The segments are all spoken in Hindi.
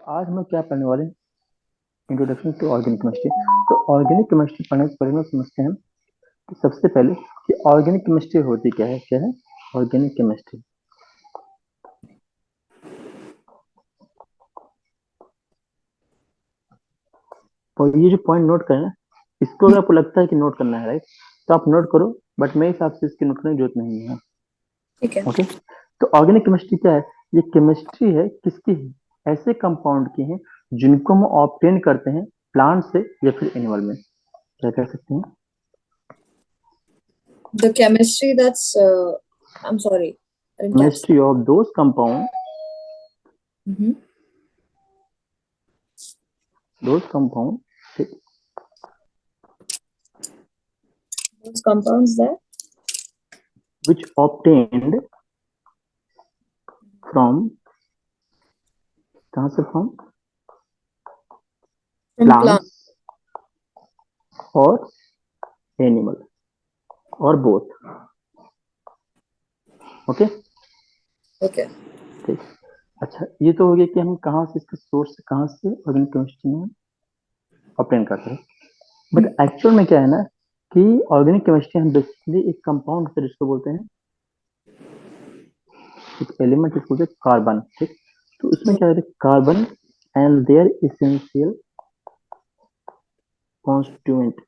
आज हम लोग क्या पढ़ने वाले हैं? Introduction to organic chemistry. तो ऑर्गेनिक केमिस्ट्री पढ़ने से पहले हम लोग समझते हैं कि सबसे पहले कि ऑर्गेनिक केमिस्ट्री होती क्या है ऑर्गेनिक केमिस्ट्री। और ये जो पॉइंट नोट करना है, इसको अगर आपको लगता है कि नोट करना है, राइट, तो आप नोट करो। बट मेरे हिसाब से इसकी नोट करने की जरूरत नहीं है। ठीक है। ओके। तो ऑर्गेनिक केमिस्ट्री क्या है? ये केमिस्ट्री है किसकी है? ऐसे कंपाउंड की है जिनको हम ऑब्टेन करते हैं प्लांट से या फिर एनिमल में। क्या कह सकते हैं? The chemistry that's I'm sorry, I didn't catch chemistry of those compound, that. Mm-hmm. Those compound Those compounds there which obtained from, कहाँ से, फ्रॉम from plant. प्लांट्स और एनिमल और बोथ। ओके। Okay. ठीक। अच्छा, ये तो हो गया कि हम कहाँ से, इसका सोर्स कहाँ से ऑर्गेनिक केमिस्ट्री में ऑब्टेन करते हैं। But Mm. एक्चुअल में क्या है ना, कि ऑर्गेनिक केमिस्ट्री हम बेसिकली एक कंपाउंड से जिसको बोलते हैं, एक एलिमेंट जिसको बोलते हैं कार्बन। ठीक। तो इसमें क्या है, carbon and their essential constituent,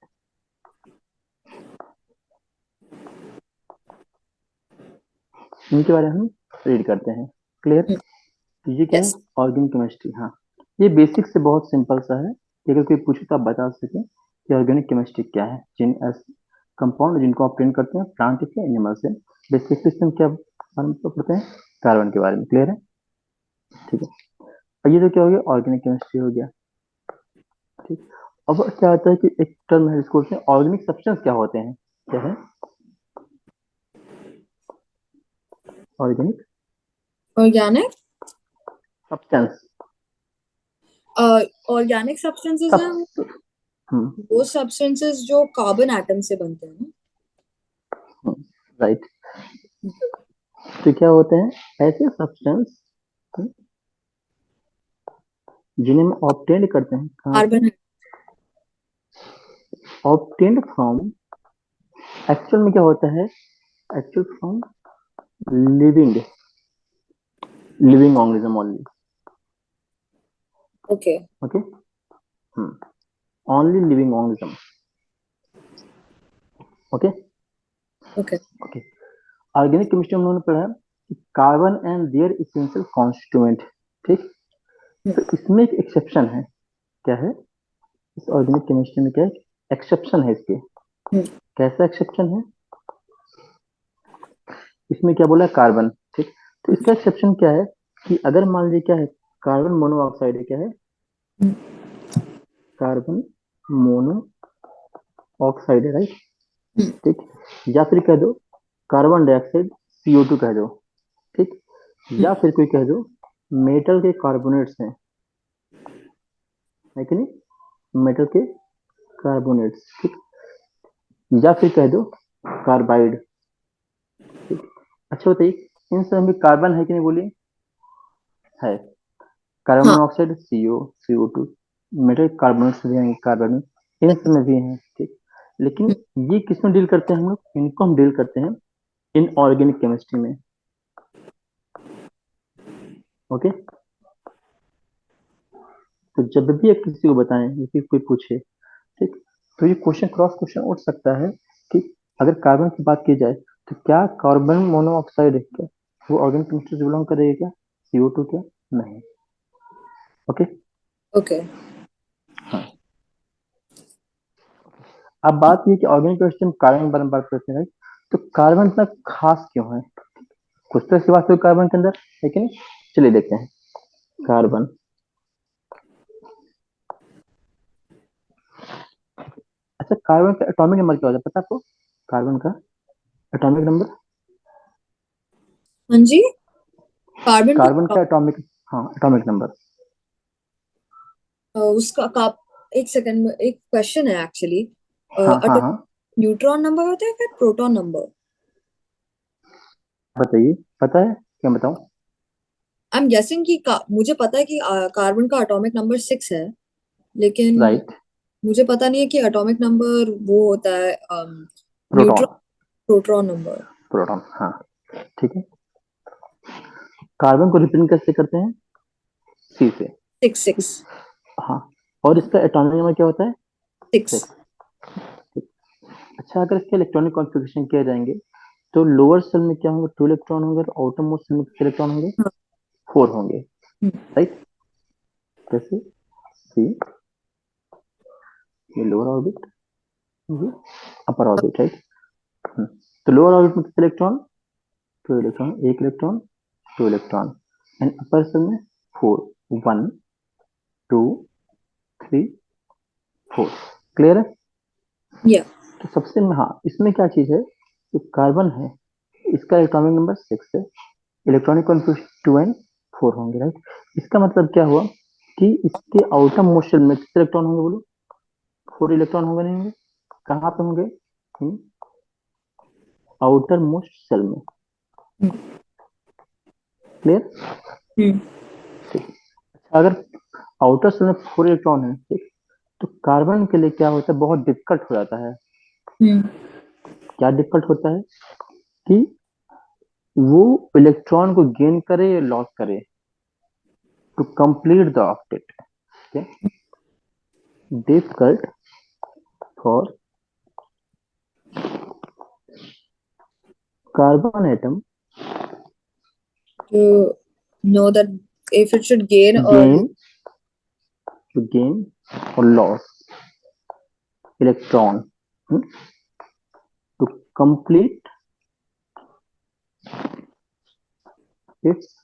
इनके बारे में हम रीड करते हैं। क्लियर? Mm. तो ये क्या है? Yes. Organic chemistry. हाँ, ये बेसिक से बहुत सिंपल सा है कि अगर कोई पूछे तो आप बता सकें कि ऑर्गेनिक केमिस्ट्री क्या है। जिन कंपाउंड जिनको ऑब्टेन करते हैं प्लांट के एनिमल से। बेसिक सिस्टम क्या बारे में पढ़ते हैं? कार्बन के बारे में। क्लियर है? ठीक है। और ये तो क्या हो गया, ऑर्गेनिक केमिस्ट्री हो गया। ठीक। अब क्या होता है कि एक टर्म है जिसको बोलते हैं ऑर्गेनिक सब्सटेंस। क्या होते हैं? क्या है organic Organic. Substance? Organic substances सब। हैं हम्म। वो substances जो कार्बन एटम से बनते हैं राइट। तो क्या होते हैं ऐसे सब्सटेंस जिन्हें हम ऑब्टेन करते हैं कहाँ से? कार्बन। ऑब्टेन्ड फ्रॉम, एक्चुअल में क्या होता है, actual from living, living organism only. Okay. Okay. Only living organism. Okay. Okay. Okay. Organic chemistry में उन्होंने पढ़ा कि carbon and their essential constituent. ठीक। तो इसमें एक एक्सेप्शन है। क्या है? इस ऑर्गेनिक केमिस्ट्री में क्या है, एक्सेप्शन है इसके। कैसा एक्सेप्शन है? इसमें क्या बोला, कार्बन। ठीक। तो इसका एक्सेप्शन क्या है कि अगर मान लीजिए क्या है, कार्बन मोनोऑक्साइड है। क्या है? कार्बन मोनो ऑक्साइड है, राइट। ठीक। या फिर कह दो कार्बन डाइऑक्साइड CO2 कह दो। ठीक। या फिर कोई कह दो मेटल के कार्बोनेट्स हैं, है कि नहीं, मेटल के कार्बोनेट्स। ठीक। या फिर कह दो कार्बाइड। ठीक। अच्छा बताइए, इन सब में कार्बन है कि नहीं, बोलिए। है। कार्बन हाँ। मोनोऑक्साइड CO2, मेटल कार्बोनेट्स भी हैं, कार्बन इन सब में भी हैं। ठीक। लेकिन ये किसमें डील करते हैं हम लोग? इनको हम डील करते हैं इन ऑर्गेनिक केमिस्ट्री में। ओके। तो जब भी आप किसी को बताएं या फिर कोई पूछे, ठीक, तो ये क्वेश्चन, क्रॉस क्वेश्चन उठ सकता है कि अगर कार्बन की बात की जाए तो क्या कार्बन मोनोऑक्साइड है क्या, वो ऑर्गेनिक केमिस्ट्री से बिलोंग करेगा क्या? CO2 क्या? नहीं। ओके। ओके। हाँ। अब बात ये कि ऑर्गेनिक केमिस्ट्री में कार्बन बारे में बात करते हैं, right? तो कार्बन इतना खास क्यों है? कुछ तो ऐसी बात है कार्बन के अंदर, है कि नहीं? चलिए देखते हैं। कार्बन, अच्छा, कार्बन का एटॉमिक नंबर क्या होता है, पता है आपको? कार्बन का एटॉमिक नंबर। हाँ जी। कार्बन कार्बन का का एटॉमिक, हाँ, एटॉमिक नंबर। उसका का एक सेकंड में एक क्वेश्चन है एक्चुअली। हाँ हाँ हाँ, न्यूट्रॉन नंबर होता है फिर प्रोटॉन नंबर? बताइए, पता है क्या बताऊं? आई एम गेसिंग कि मुझे पता है कि कार्बन का एटॉमिक नंबर 6 है, लेकिन राइट। मुझे पता नहीं है कि एटॉमिक नंबर वो होता है proton. Neutron proton number. Proton, हाँ। ठीक है। कार्बन को रिप्रेजेंट कैसे करते हैं? सी से। 6 ठीक। 6 हाँ। और इसका एटॉमिक नंबर क्या होता है? 6। 6। ठीक। अच्छा, अगर इसके इलेक्ट्रॉनिक कॉन्फ़िगरेशन किए जाएंगे तो लोअर सेल में क्या होंगे? 2 इलेक्ट्रॉन होंगे, और आउटर मोस्ट सेल में कितने इलेक्ट्रॉन होंगे? 4 होंगे। राइट। जैसे सी, ये लोअर ऑर्बिट, ये अपर ऑर्बिट, राइट। तो लोअर ऑर्बिट में कितने इलेक्ट्रॉन? 2 इलेक्ट्रॉन, एक electron, 2 electron. And upper shell में 4, 1 2 3 4। क्लियर है? या तो सबसे हाँ, इसमें क्या चीज है? जो कार्बन है, इसका एटॉमिक नंबर 6 है, इलेक्ट्रॉनिक कॉन्फ़िगरेशन 2 एंड 4 होंगे, राइट। इसका मतलब क्या हुआ कि इसके आउटर मोस्ट शेल में कितने इलेक्ट्रॉन होंगे बोलो? 4 इलेक्ट्रॉन होंगे, नहीं होंगे? कहाँ पे होंगे? आउटर मोस्ट शेल में। क्लियर? ठीक। अच्छा, अगर आउटर शेल में 4 इलेक्ट्रॉन है, ठीक, तो कार्बन के लिए क्या होता है? बहुत डिफिकल्ट हो जाता है। क्या डिफिकल्ट होता है? कि वो इलेक्ट्रॉन को गेन करे या लॉस करे, to complete the octet. Difficult for carbon atom to know that if it should gain or gain to gain और loss electron to complete its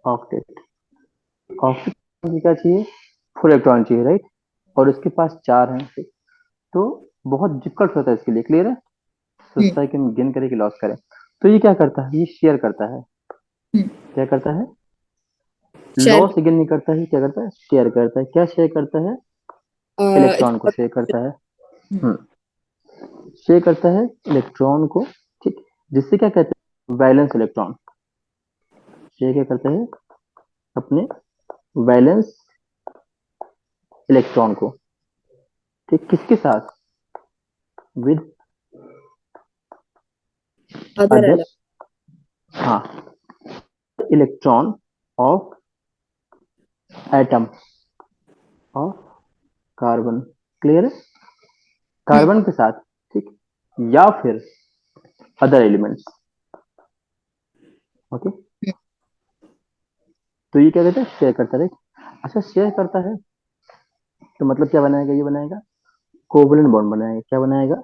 octet. Octet की क्या चाहिए? 4 इलेक्ट्रॉन चाहिए, राइट। और इसके पास 4 हैं, ठीक। तो बहुत डिफिकल्ट होता है इसके लिए। क्लियर है? सोचता है कि हम गेन करें कि लॉस करें। तो ये क्या करता है? ये शेयर करता है। क्या करता है? शेयर लॉस गेन नहीं करता है, क्या करता है? शेयर करता है। क्या शेयर करता है? इलेक्ट्रॉन को शेयर करता है। हम्म। शेयर करता है इलेक्ट्रॉन को, ठीक। जिससे क्या कहते हैं? Valence electron. शेयर क्या करता है? अपने वैलेंस इलेक्ट्रॉन को, ठीक। किसके साथ? With other other, element. हाँ, electron of atom of carbon. Clear है? कार्बन के साथ, ठीक, या फिर अदर एलिमेंट्स। ओके। तो ये क्या कहते हैं? शेयर करता है, right? अच्छा, शेयर करता है तो मतलब क्या बनाएगा? ये बनाएगा कोवलेंट बॉन्ड बनाएगा। क्या बनाएगा?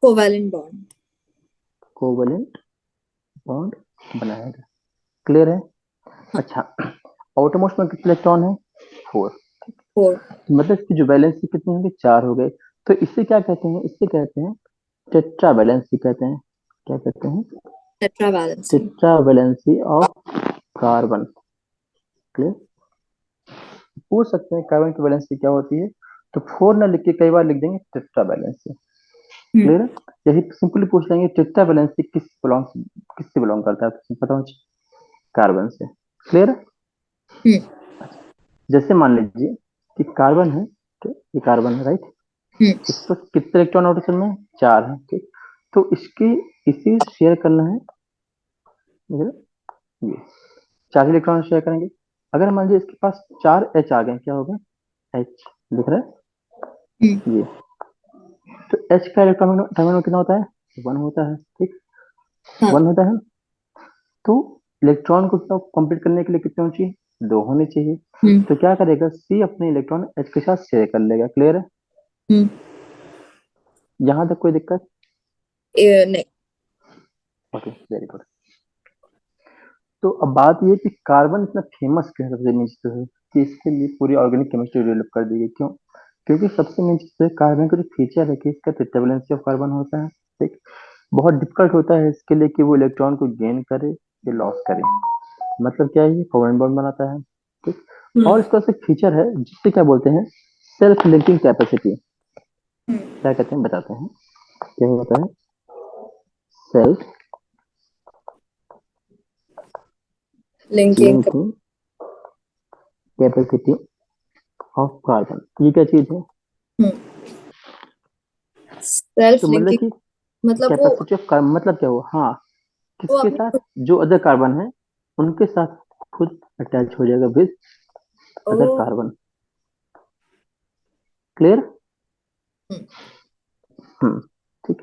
Covalent bond. कोवलेंट बॉन्ड बनाएगा। क्लियर है? अच्छा, आउटरमोस्ट में कितने इलेक्ट्रॉन है? 4। 4. मतलब इसकी जो वैलेंसी कितनी होगी? 4 हो गए। तो इससे क्या कहते हैं? इससे कहते हैं टेट्रा वैलेंसी कहते हैं। क्या कहते हैं? Tetravalency. Tetra valency of carbon. Clear? पूछ सकते हैं कार्बन की वैलेंसी क्या होती है, तो 4 ना लिख के कई बार लिख देंगे टेट्रा वैलेंसी। क्लियर है? यही सिंपली पूछ लेंगे टेट्रा वैलेंसी किससे बिलोंग करता है, तो पता हो कार्बन से। क्लियर है? जैसे मान लीजिए कि कार्बन है, ठीक, ये कार्बन है, राइट। इसको कितने इलेक्ट्रॉन आउटर शेल में? 4 है, ठीक। तो इसकी इसी शेयर करना है, ये 4 इलेक्ट्रॉन शेयर करेंगे। अगर मान लीजिए इसके पास 4 एच आ गए, क्या होगा? एच दिख रहा है ये। तो एच का इलेक्ट्रॉन टर्मिनल कितना होता है? 1 होता है, ठीक। 1 होता है। तो इलेक्ट्रॉन को कंप्लीट करने के लिए कितने होने चाहिए? 2 होने चाहिए। तो क्या करेगा? सी अपने इलेक्ट्रॉन एच के साथ शेयर कर लेगा। क्लियर है? यहाँ तक कोई दिक्कत? नहीं. Okay, very good. तो अब बात ये कि कार्बन इतना फेमस क्यों है? सबसे मेन चीज तो है कि इसके लिए पूरी ऑर्गेनिक केमिस्ट्री डेवलप कर दी गई। क्यों? क्योंकि सबसे मेन चीज तो है कार्बन का जो फीचर है कि इसका ट्रिपलेंसी ऑफ कार्बन होता है, ठीक। बहुत डिफिकल्ट होता है इसके लिए कि वो इलेक्ट्रॉन को गेन करे या लॉस करे। मतलब क्या है? ये कोवेलेंट बॉन्ड बनाता है, ठीक। और इसका एक फीचर है जिससे क्या बोलते हैं? Self linking capacity. क्या कहते हैं बताते हैं। क्या होता है? Self linking. Linking capacity of carbon, ये क्या चीज है? सेल्फ तो मतलब लिंकिंग कि मतलब कैपेसिटी ऑफ कार्बन मतलब क्या हुआ? हाँ, वो किसके अपनी साथ? जो अदर कार्बन है उनके साथ खुद अटैच हो जाएगा with O. Other carbon. Clear? Hmm, hmm. ठीक।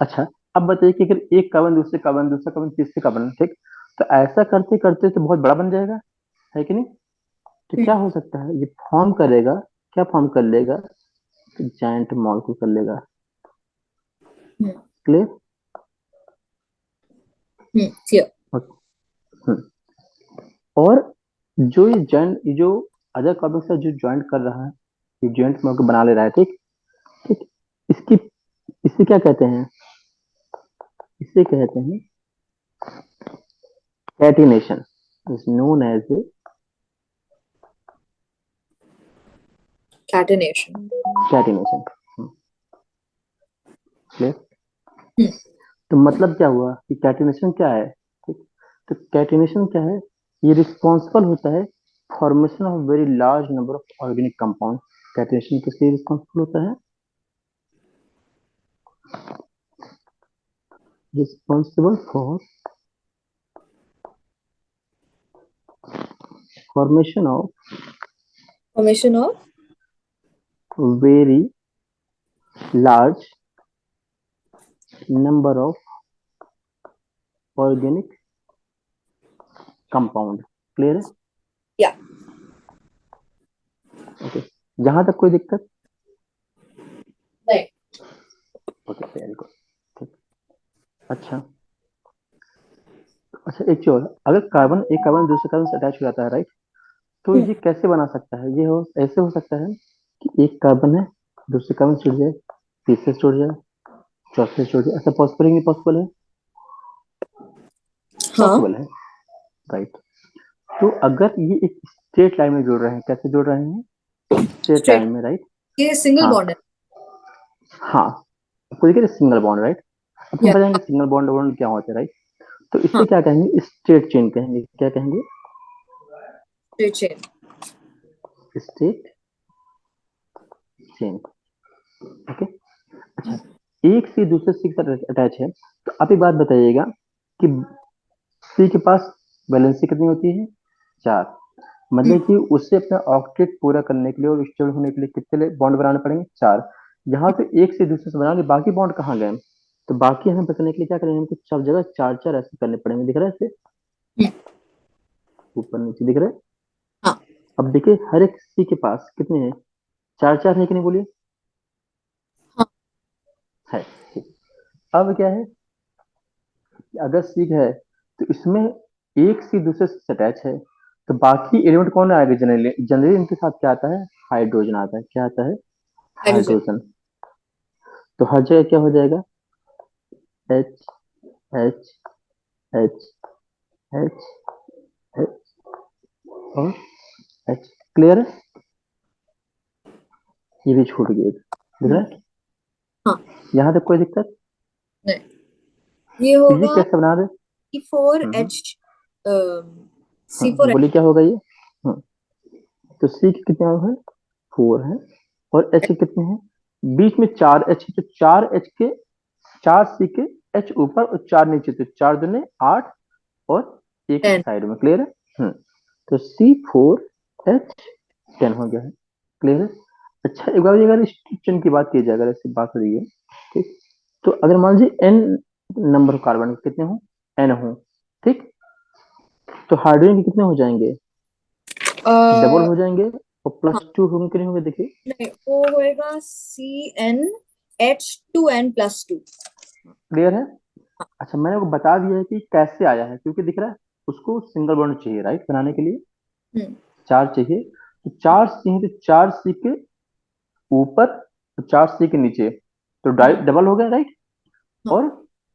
अच्छा, अब बताइए कि अगर एक कार्बन दूसरे कार्बन दूसरा कार्बन तीसरे कार्बन, ठीक, तो ऐसा करते करते तो बहुत बड़ा बन जाएगा, है कि नहीं? तो क्या हम्म, हो सकता है, ये फॉर्म करेगा, क्या फॉर्म कर लेगा? तो जायंट मॉलिक्यूल कर लेगा। हम्म, क्लियर? clear। और जो ये जॉइंट, ये जो अदर कार्बन के साथ जो ज्वाइंट कर रहा है, ये ज्वाइंट मॉलिक्यूल बना ले रहा है, ठीक। ठीक। इसकी, इसे क्या कहते हैं? इसे कहते हैं catenation, is known as a catenation. Catenation. Clear? Hmm, तो मतलब क्या हुआ कि कैटिनेशन क्या है? ठीक। तो कैटिनेशन क्या है? ये रिस्पॉन्सिबल होता है formation of very large number of organic compound. Catenation किसके लिए रिस्पॉन्सिबल होता है? Responsible for formation of formation of. Very large number of organic compound. Clear है? या। ओके। जहां तक कोई दिक्कत? नहीं। Okay, very good. ठीक। अच्छा। अच्छा, एक चीज और, अगर कार्बन, एक कार्बन दूसरे कार्बन से अटैच हो जाता है, राइट, तो हम्म, ये कैसे बना सकता है? ये हो ऐसे हो सकता है कि एक कार्बन है, दूसरे कार्बन से जुड़ जाए, तीसरे से जुड़ जाए, चौथे से जुड़ जाए। ऐसा पॉसिबल है? नहीं पॉसिबल है? हाँ। पॉसिबल है, राइट। तो अगर ये एक स्ट्रेट लाइन में जुड़ रहे हैं, कैसे जुड़ रहे हैं? Straight straight. लाइन में, राइट। ये सिंगल हाँ। बॉन्ड है। हाँ, कोई कहते सिंगल बॉन्ड, राइट। अब हम या। बताएंगे सिंगल बॉन्ड बॉन्ड क्या होता है, राइट। तो हाँ। इसे क्या कहेंगे? स्ट्रेट चेन कहेंगे। क्या कहेंगे? Straight chain. Straight chain. Okay. अच्छा, एक से दूसरे से अटैच है, तो आप एक बात बताइएगा कि सी के पास वैलेंसी कितनी होती है? 4। मतलब कि उसे अपना ऑक्टेट पूरा करने के लिए और स्टेबल होने के लिए कितने बॉन्ड बनाने पड़ेंगे? 4। यहाँ तो एक से दूसरे से बना लिए, बाकी बॉन्ड कहाँ गए? तो बाकी हमें बचने के लिए क्या करेंगे? हमको सब जगह चार चार ऐसे करने पड़ेंगे। दिख रहा है इसे? ऊपर नीचे दिख रहा है? हाँ। अब देखिए, हर एक सी के पास कितने हैं? चार चार है कि नहीं, बोलिए? हाँ। है। ठीक। अब क्या है कि अगर सी है तो इसमें एक सी दूसरे से अटैच है, तो बाकी एलिमेंट कौन आएगा? जनरली जनरली इनके साथ क्या आता है? हाइड्रोजन आता है। क्या आता है? हाइड्रोजन। हाइड्रोजन। तो हर जगह क्या हो जाएगा? H H H H H और एच। क्लियर है? ये भी छूट गई, दिख रहा है? हाँ। यहाँ तक कोई दिक्कत? नहीं। ये तो ये होगा कैसे बना रहे? C4H। C4H। बोलिए क्या होगा ये? हम्म, तो सी के कितने है? 4 है। और एच के कितने हैं? बीच में 4 एच, तो 4 एच के, 4 सी के, एच ऊपर और 4 नीचे, तो 4 दूने 8 और एक 10। साइड में। क्लियर है? तो C4H10 हो गया है। क्लियर है? अच्छा, एक बार ये अगर स्ट्रक्चर की बात की जाए, अगर ऐसी बात हो रही है, ठीक, तो अगर मान लीजिए एन नंबर ऑफ कार्बन कितने हो? एन हो, ठीक, तो हाइड्रोजन के कितने हो जाएंगे? डबल हो जाएंगे। और हाँ। +2 होंगे कि नहीं होंगे? देखिए। नहीं, वो होएगा CnH2n+2। क्लियर है? अच्छा, मैंने आपको बता दिया है कि कैसे आया है, क्योंकि दिख रहा है उसको सिंगल बॉन्ड चाहिए, राइट, बनाने के लिए हम्म। 4 चाहिए। तो 4 सी है, तो 4 सी के ऊपर और 4 सी के नीचे, तो हम्म। डबल हो गया, राइट। हाँ। और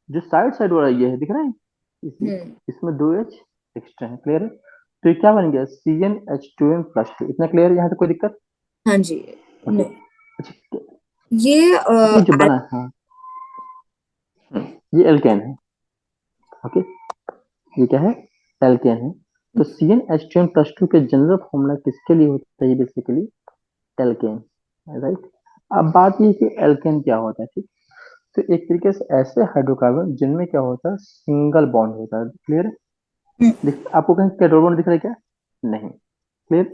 जो साइड साइड वाला ये है, दिख रहा है, इसी, हम्म। इसमें 2 एच एक्स्ट्रा है। क्लियर है? तो ये क्या बन गया? CnH2n+2। इतना क्लियर है? यहाँ तक कोई दिक्कत? हाँ जी। ओके। नहीं। अच्छा, ये अब ये जो बना है, हाँ, ये एल्केन है। ओके, ये क्या है? एल्केन है। तो CnH2n+2 के जनरल फॉर्मूला किसके लिए होता है? Basically alkane, right. अब बात ये कि एल्केन क्या होता है, ठीक। तो एक तरीके से ऐसे हाइड्रोकार्बन जिनमें क्या होता है, सिंगल बॉन्ड होता है। क्लियर है? हम्म, आपको कहीं पेट्रोल बॉन्ड दिख रहा है क्या? नहीं। क्लियर?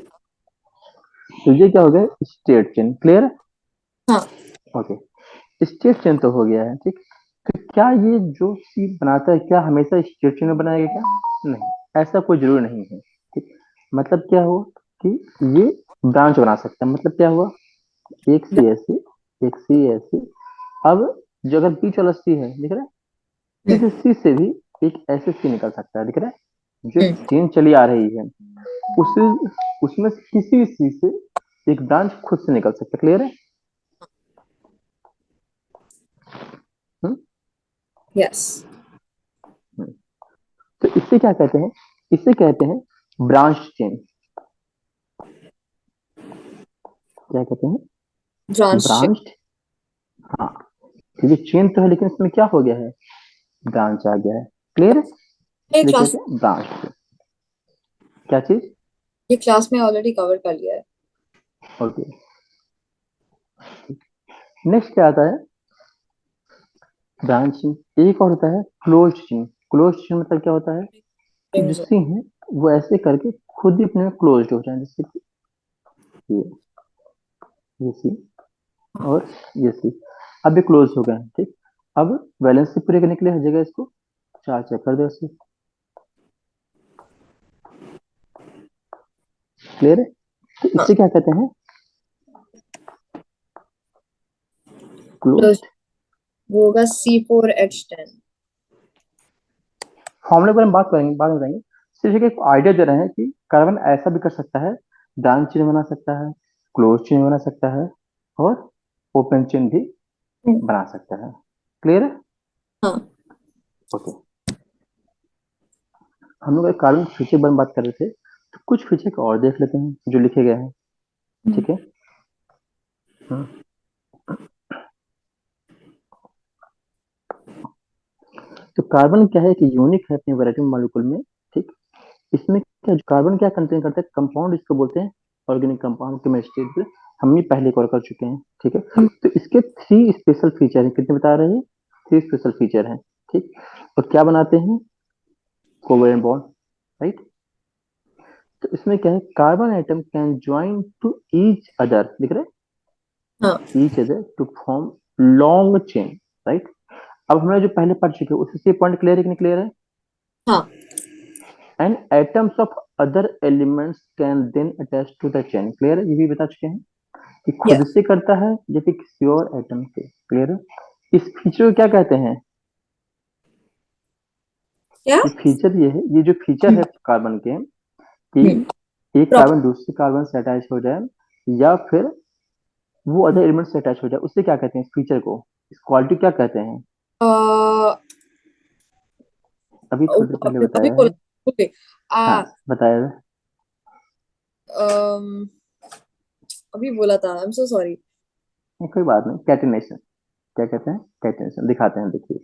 तो ये क्या हो गया, स्टेट चेन। क्लियर है? हाँ। ओके, स्टेट चेन तो हो गया है, ठीक। तो क्या ये जो सी बनाता है, क्या हमेशा स्टेट चेन में बनाएगा क्या? नहीं, ऐसा कोई जरूरी नहीं है, ठीक। मतलब क्या हुआ कि ये ब्रांच बना सकता है। मतलब क्या हुआ, एक सी ऐसी, एक सी ऐसी। अब जो अगर बीच वाला सी है, दिख रहा है, हम्म, इस सी से भी एक ऐसे सी निकल सकता है, दिख रहा है। जो हम्म, चेन चली आ रही है, उस उसमें से किसी भी सी से एक ब्रांच खुद से निकल सकता है। क्लियर है? हम्म। यस। हम्म। तो इससे क्या कहते हैं, इसे कहते हैं ब्रांच चेन। क्या कहते हैं? ब्रांच। ब्रांच। हाँ, क्योंकि चेन तो है लेकिन इसमें क्या हो गया है, ब्रांच आ गया है। क्लियर है? ये इसलिए क्लास कहते हैं ब्रांच। क्या चीज? ये क्लास में ऑलरेडी कवर कर लिया है। ओके। नेक्स्ट क्या आता है, ब्रांचिंग। एक और होता है क्लोज चेन। क्लोज चेन मतलब क्या होता है कि जो रिंग्स। सी है वो ऐसे करके खुद ही अपने क्लोज हो जाए, जैसे कि ये सी और ये सी। अब ये क्लोज हो गए हैं, ठीक। अब वैलेंसी पूरे करने के लिए हर जगह इसको चार चेक कर दो ऐसे। क्लियर है? तो हाँ, इससे क्या कहते हैं, तो क्लोज। वो होगा C4H10। फॉर्मूले पर हम बात करेंगे, बाद में बताएंगे। सिर्फ एक आइडिया दे रहे हैं कि कार्बन ऐसा भी कर सकता है, ब्रांच चेन बना सकता है, क्लोज चेन बना सकता है, और ओपन चेन भी बना सकता है। क्लियर है? हाँ। ओके। हम लोग कार्बन फीचर पर बात कर रहे थे, तो कुछ फीचर को और देख लेते हैं जो लिखे गए हैं। हम्म, ठीक है। हम्म। तो कार्बन क्या है कि यूनिक है अपनी वैरायटी मॉलिक्यूल में, ठीक। इसमें क्या, कार्बन क्या कंटेन करता है, कंपाउंड इसको बोलते हैं, ऑर्गेनिक कंपाउंड केमिस्ट्री पे हम ही पहले कवर कर चुके हैं, ठीक है। हम्म, तो इसके थ्री स्पेशल फीचर हैं, कितने बता रहे हैं, थ्री स्पेशल फीचर हैं, ठीक। और क्या बनाते हैं, कोवेलेंट बॉन्ड, राइट। तो इसमें क्या है, carbon atom can join to each other, दिख रहा हाँ। है, each other to form long chain, right. अब हमने जो पहले पढ़ चुके हैं उससे पॉइंट क्लियर है कि नहीं, क्लियर है? हाँ। And atoms of other elements can then attach to the chain. Clear है? ये भी बता चुके हैं कि खुद यस। से करता है या फिर किसी और एटम से। क्लियर है? इस फीचर को क्या कहते हैं, क्या? ये फीचर ये है, ये जो फीचर हम्म, है कार्बन के, कि हम्म, एक प्रॉपर। कार्बन दूसरे कार्बन से अटैच हो जाए या फिर वो अदर एलिमेंट से अटैच हो जाए, उससे क्या कहते हैं, इस फीचर को, इस क्वालिटी क्या कहते हैं? अभी थोड़ी देर पहले अभी बताया बोला। है। ओके। हाँ, आ बताया है। अम, अभी बोला था, आई एम सो सॉरी। नहीं, कोई बात नहीं, कैटिनेशन। क्या कहते हैं, कैटिनेशन दिखाते हैं, देखिए,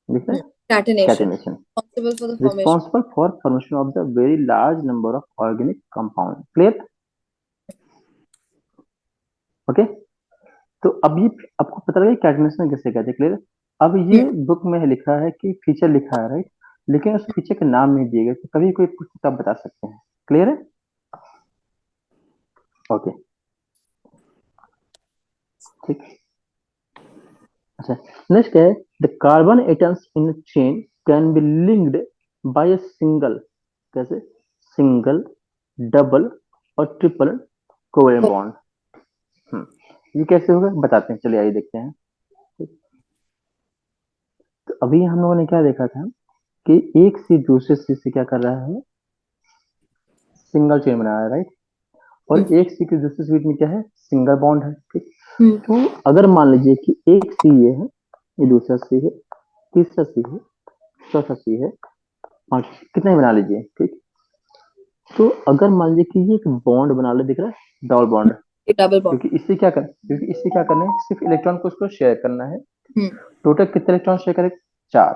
दिख रहा है, catenation catenation. responsible for the formation। Responsible for formation of the very large number of organic compound। Clear? Okay. तो अब ये आपको पता लगा कैटनेशन कैसे कहते हैं। क्लियर? अब ये हम्म, बुक में लिखा है कि फीचर लिखा है, राइट, लेकिन उस फीचर के नाम नहीं दिए गए, तो कभी कोई पूछे तो आप बता सकते हैं। क्लियर है? ओके, ठीक। अच्छा, नेक्स्ट है, the carbon atoms in chain can be linked by a single, कैसे, सिंगल, डबल और ट्रिपल कोवेलेंट बॉन्ड। ये कैसे होगा बताते हैं, चलिए आइए देखते हैं। तो अभी हम लोगों ने क्या देखा था कि एक सी दूसरे सी से क्या कर रहा है, सिंगल चेन बना रहा है, राइट। और एक सी के दूसरे सी में क्या है, सिंगल बॉन्ड है, ठीक। हम्म, तो अगर मान लीजिए कि एक सी ये है, ये दूसरा सी है, तीसरा सी है, चौथा सी है, पांच, कितने बना लीजिए, ठीक। तो अगर मान लीजिए कि ये एक बॉन्ड बना ले, दिख रहा है, डबल बॉन्ड। Double bond. क्योंकि इससे क्या करना है, सिर्फ इलेक्ट्रॉन को उसको शेयर करना है। हम्म, टोटल कितने इलेक्ट्रॉन शेयर करें, चार।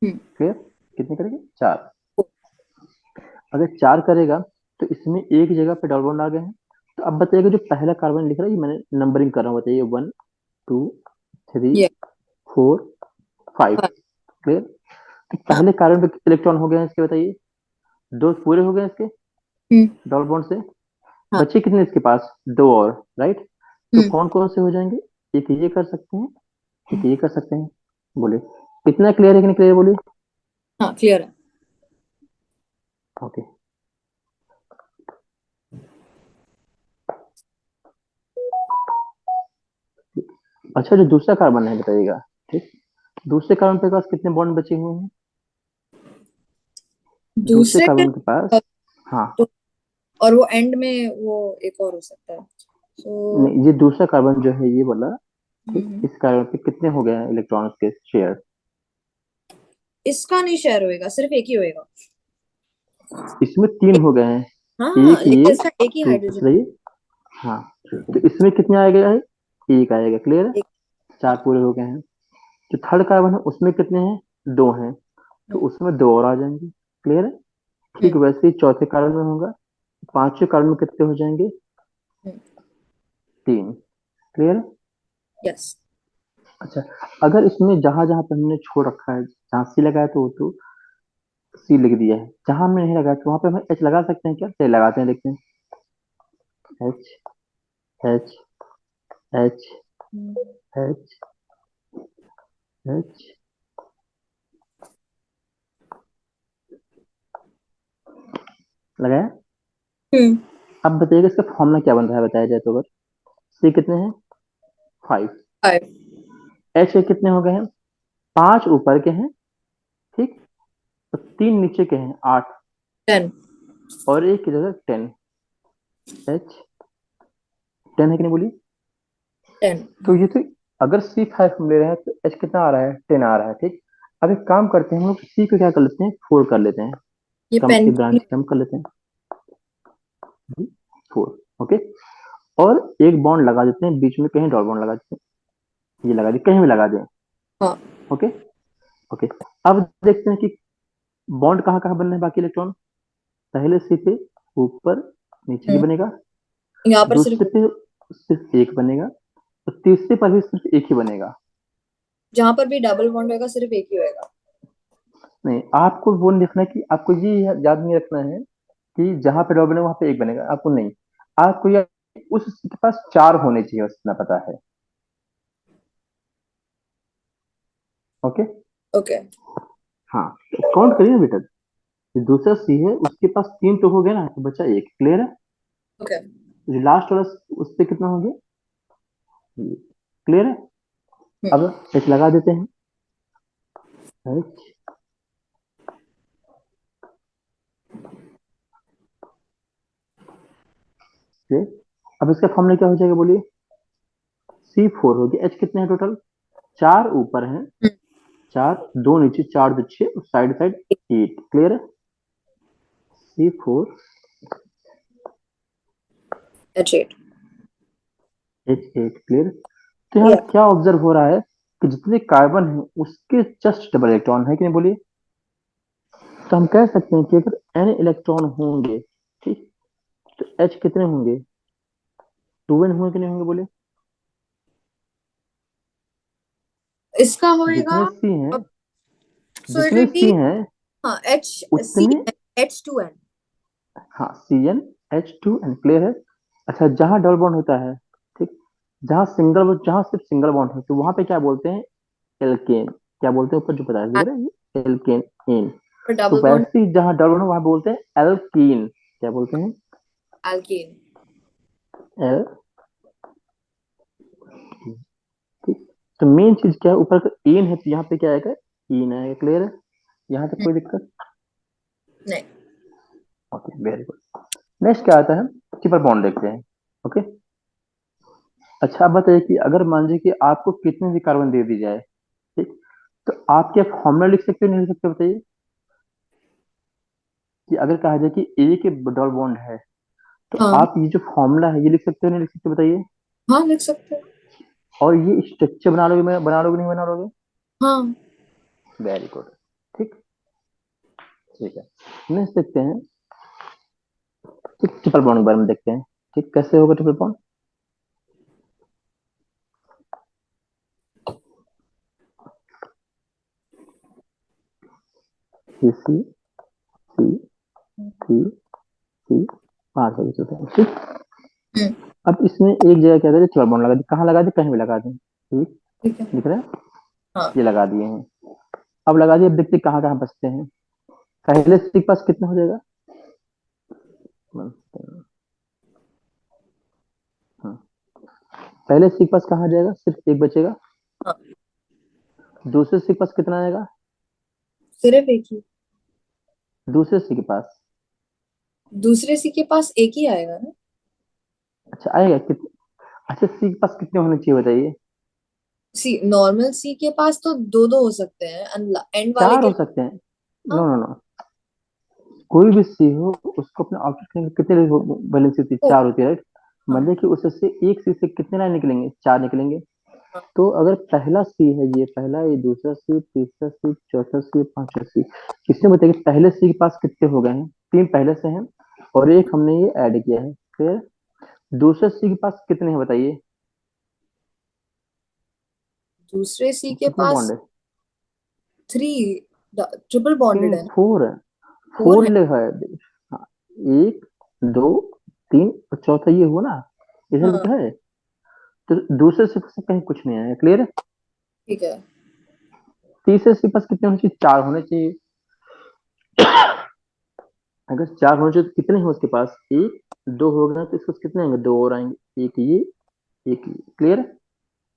हम्म। फिर कितने करेगा, 4। अगर 4 करेगा तो इसमें एक जगह पे डबल बॉन्ड आ गए हैं। तो अब बताइएगा, जो पहला कार्बन लिख रहा है, ये मैंने नंबरिंग कर रहा हूँ, बताइए 1 2 3 ये 4 5। हाँ। क्लियर। तो हाँ। पहले कार्बन पे कितने इलेक्ट्रॉन हो गए हैं इसके, बताइए। दो पूरे हो गए इसके हम्म। डबल बॉन्ड से। हाँ। बचे कितने इसके पास, दो और, राइट। तो हम्म। कौन कौन से हो जाएंगे, एक ये कर सकते हैं, एक ये कर सकते हैं। बोले कितना क्लियर है कि नहीं क्लियर, बोलिए। हाँ, क्लियर है। ओके। अच्छा, जो दूसरा कार्बन है बताइएगा। ठीक। दूसरे कार्बन के पास कितने बॉन्ड बचे हुए हैं, दूसरे दूसरे के कार्बन के पास। हाँ। तो, और वो एंड में वो एक और हो सकता है, सो नहीं, ये दूसरा कार्बन जो है ये वाला। ठीक, हम्म। इस कार्बन पे कितने हो गए हैं इलेक्ट्रॉन्स के शेयर। इसका नहीं शेयर होएगा, सिर्फ एक ही होएगा। इसमें 3 हो गए हैं, हाँ, एक ये, लेकिन इसका एक ही 2, हाइड्रोजन। बताइए। हाँ, तो इसमें कितने आ गया है, एक आएगा। क्लियर है, एक। 4 पूरे हो गए हैं। जो थर्ड कार्बन है उसमें कितने हैं, 2 हैं। तो हम्म। उसमें 2 और आ जाएंगे। क्लियर है। ठीक हम्म। वैसे ही चौथे कार्बन में होगा। पांचवें कार्बन में कितने हो जाएंगे, हम्म। 3। क्लियर है। यस। अच्छा, अगर इसमें जहां जहां पे हमने छोड़ रखा है, जहां सी लगाया तो वो तो सी लिख दिया है, जहां हमने नहीं लगाया तो वहां पे हम एच लगा सकते हैं क्या, चलिए लगाते हैं, देखते हैं। H H H H H. लगाया। हम्म। अब बताइएगा इसका फॉर्मूला क्या बन रहा है, बताया जाए तो। अगर सी कितने हैं, 5। 5। एच के कितने हो गए हैं, 5 ऊपर के हैं। ठीक। तो 3 नीचे के हैं, 8। 10। और एक की जगह 10। एच 10 है कि नहीं, बोलिए। 10। तो ये तो, अगर C5 हम ले रहे हैं तो एच कितना आ रहा है, 10 आ रहा है। ठीक। अब एक काम करते हैं, हम लोग सी को क्या कर लेते हैं, 4 कर लेते हैं। ये कम पेन एक ब्रांच की। कम कर लेते हैं, 4। ओके। और एक बॉन्ड लगा देते हैं बीच में, कहीं डॉट बॉन्ड लगा देते हैं, ये लगा दी, कहीं भी लगा दें। हाँ। ओके। ओके। अब देखते हैं कि बॉन्ड कहाँ कहाँ बनना है, बाकी इलेक्ट्रॉन। पहले सी पे ऊपर नीचे ही हम्म। बनेगा। यहाँ पर दूसरे सिर्फ, पे सिर्फ एक बनेगा। तो तीसरे पर भी सिर्फ एक ही बनेगा। जहां पर भी डबल बॉन्ड होगा सिर्फ एक ही होएगा। नहीं, आपको वो नहीं लिखना है कि आपको ये याद नहीं रखना है कि जहां पे डॉट बनेगा वहां पे एक बनेगा, आपको नहीं। आपको ये उस के पास 4 होने चाहिए, बस इतना पता है। ओके। ओके। हाँ, तो काउंट करिए ना बेटा। जो दूसरा सी है उसके पास 3 तो हो गया ना, तो बचा एक। क्लियर है। ओके। जो लास्ट वाला उस पे कितना हो गया, क्लियर है। अब हम्म। एच लगा देते हैं। एच से, अब इसका फॉर्मूला क्या हो जाएगा, बोलिए। C4 हो गया। एच कितने हैं टोटल, 4 ऊपर हैं, 4 2 नीचे, 4 2 6, साइड साइड 8। क्लियर है। C4 H8। H8। क्लियर। तो यहाँ या क्या ऑब्जर्व हो रहा है कि जितने कार्बन है उसके जस्ट डबल इलेक्ट्रॉन है कि नहीं, बोलिए। तो हम कह सकते हैं कि अगर n इलेक्ट्रॉन होंगे, ठीक, तो H कितने होंगे, 2n होंगे कि नहीं होंगे, बोलिए। इसका होएगा। जितने C हैं, सो इट जितने विल बी, C हैं हाँ, एच सी उतने, H2n। हाँ, CnH2n। क्लियर है। अच्छा, जहां डबल बॉन्ड होता है, ठीक, जहां सिर्फ सिंगल बॉन्ड है, तो वहां पे क्या बोलते हैं, एल्केन। क्या बोलते हैं, ऊपर जो बताया दिख रहा है ये एल्केन इन। और तो डबल बॉन्ड वैसे ही जहां डबल बॉन्ड वहां बोलते हैं एल्कीन। क्या बोलते हैं, एल्कीन। एल। ठीक। तो मेन चीज क्या है, ऊपर का इन है तो यहाँ पे क्या आएगा, इन आएगा। क्लियर है। यहाँ तक कोई दिक्कत। नहीं। Okay, very good. नेक्स्ट क्या आता है, ट्रिपल बॉन्ड देखते हैं। ओके। अच्छा, आप बताइए कि अगर मान लीजिए कि आपको कितने भी कार्बन दे दी जाए, ठीक, तो आप क्या फॉर्मूला लिख सकते हो, नहीं लिख सकते, बताइए। कि अगर कहा जाए कि ए के डबल बॉन्ड है, तो हाँ। आप ये जो फॉर्मूला है ये लिख सकते हो, नहीं लिख सकते, बताइए। हाँ, लिख सकते हो। और ये स्ट्रक्चर बना लोगे, मैं बना लोगे, नहीं बना लोगे। हाँ। Very good. ठीक है, नेक्स्ट देखते हैं। ठीक, ट्रिपल बॉन्ड के बारे में देखते हैं। ठीक, कैसे होगा ट्रिपल बॉन्ड? सी सी सी सी सी, 5 हो गए। ठीक, हम्म। अब इसमें एक जगह क्या था, ट्रिपल बॉन्ड लगा दी, कहाँ लगा दी, कहीं भी लगा दी। ठीक, ठीक है। दिख रहा है? हाँ। ये लगा दिए हैं। अब लगा दिए, अब देखते हैं कहाँ कहाँ बचते हैं। पहले सी के पास कितना हो जाएगा? हाँ, पहले सी के पास कहाँ जाएगा, सिर्फ एक बचेगा। हाँ, दूसरे सी के पास कितना आएगा? सिर्फ एक ही। दूसरे सी के पास, दूसरे सी के पास एक ही आएगा ना। अच्छा आएगा कितने? अच्छा, सी के पास कितने होने चाहिए बताइए? सी नॉर्मल सी के पास तो दो दो हो सकते हैं, एंड वाले चार के। हो सकते हैं। नो हाँ। नो नो, कोई भी सी हो, उसको अपने आउटपुट में कितने वैलेंसी होती है? ओ। चार होती है, राइट? हाँ। मतलब कि उससे एक सी से कितने लाइन निकलेंगे? चार निकलेंगे। हाँ। तो अगर पहला सी है, ये पहला, ये दूसरा सी, तीसरा सी, चौथा सी, पांचवा सी, इसमें बताइए पहले सी के पास कितने हो गए हैं? तीन पहले से हैं और एक हमने ये ऐड किया है, फिर दूसरे सी के पास कितने हैं बताइए? दूसरे सी के कितने बॉन्ड पास है? 3, ट्रिपल बॉन्डेड है। फोर है। 4 फोर है। लिखा है। हाँ, एक, दो, तीन और चौथा ये हुआ ना, इधर भी हाँ। तो है। तो दूसरे सी से कहीं कुछ नहीं है, क्लियर है? ठीक है। तीसरे सी के पास कितने होने चाहिए? चार होने चाहिए। अगर चार होने चाहिए तो कितने हैं उसके पास? एक, दो हो गए तो इसके पास कितने आएंगे? दो और आएंगे, एक ये, एक ये, क्लियर है?